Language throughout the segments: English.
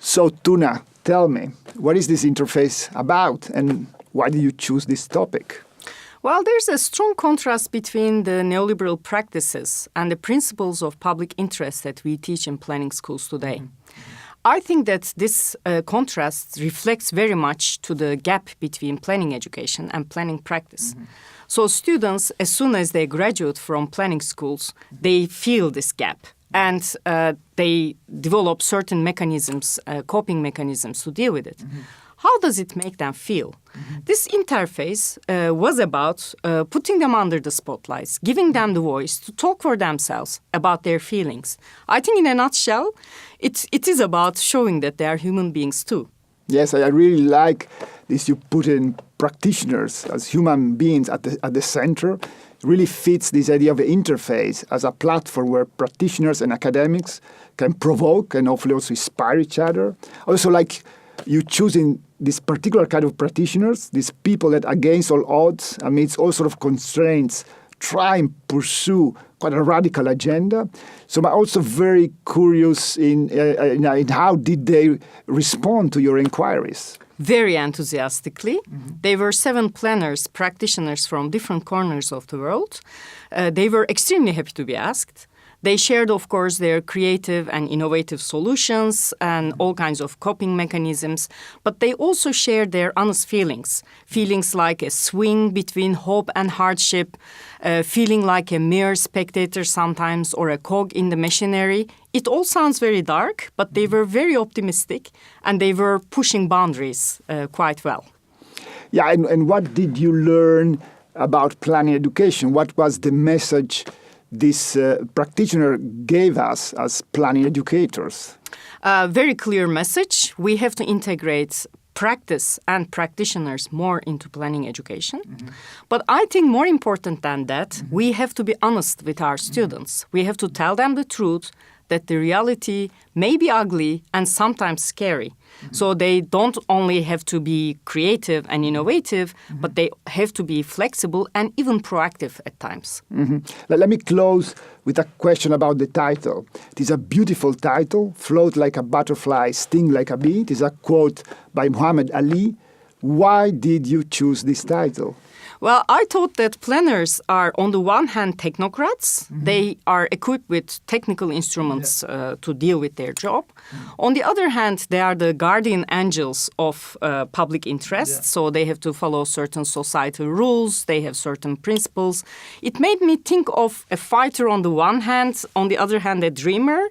So, Tuna, tell me, what is this interface about and why did you choose this topic? Well, there's a strong contrast between the neoliberal practices and the principles of public interest that we teach in planning schools today. I think that this contrast reflects very much to the gap between planning education and planning practice. So students, as soon as they graduate from planning schools, they feel this gap and they develop certain mechanisms, coping mechanisms to deal with it. How does it make them feel? This interface was about putting them under the spotlights, giving them the voice to talk for themselves about their feelings. I think in a nutshell, it is about showing that they are human beings too. Yes, I really like this. You put in practitioners as human beings at the center. It really fits this idea of the interface as a platform where practitioners and academics can provoke and hopefully also inspire each other. Also, like you choosing this particular kind of practitioners, these people that against all odds, amidst all sort of constraints, try and pursue quite a radical agenda. So I'm also very curious in how did they respond to your inquiries? Very enthusiastically. They were 7 planners, practitioners from different corners of the world. They were extremely happy to be asked. They shared, of course, their creative and innovative solutions and all kinds of coping mechanisms, but they also shared their honest feelings like a swing between hope and hardship, feeling like a mere spectator sometimes or a cog in the machinery. It all sounds very dark, but they were very optimistic and they were pushing boundaries quite well. Yeah, and what did you learn about planning education? What was the message this practitioner gave us as planning educators? A very clear message. We have to integrate practice and practitioners more into planning education. But I think more important than that, we have to be honest with our students. We have to tell them the truth that the reality may be ugly and sometimes scary. So they don't only have to be creative and innovative, but they have to be flexible and even proactive at times. Let me close with a question about the title. It is a beautiful title, Float Like a Butterfly, Sting Like a Bee. It is a quote by Muhammad Ali. Why did you choose this title? Well, I thought that planners are, on the one hand, technocrats. They are equipped with technical instruments to deal with their job. On the other hand, they are the guardian angels of public interest. So they have to follow certain societal rules. They have certain principles. It made me think of a fighter on the one hand, on the other hand, a dreamer.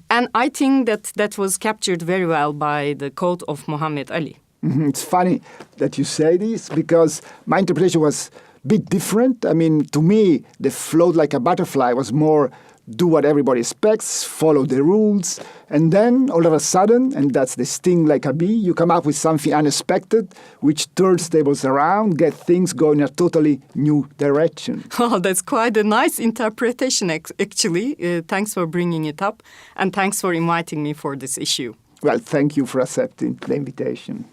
And I think that was captured very well by the quote of Muhammad Ali. It's funny that you say this because my interpretation was a bit different. I mean, to me, the float like a butterfly was more do what everybody expects, follow the rules, and then all of a sudden, and that's the sting like a bee, you come up with something unexpected, which turns tables around, get things going in a totally new direction. Oh, that's quite a nice interpretation, actually. Thanks for bringing it up, and thanks for inviting me for this issue. Well, thank you for accepting the invitation.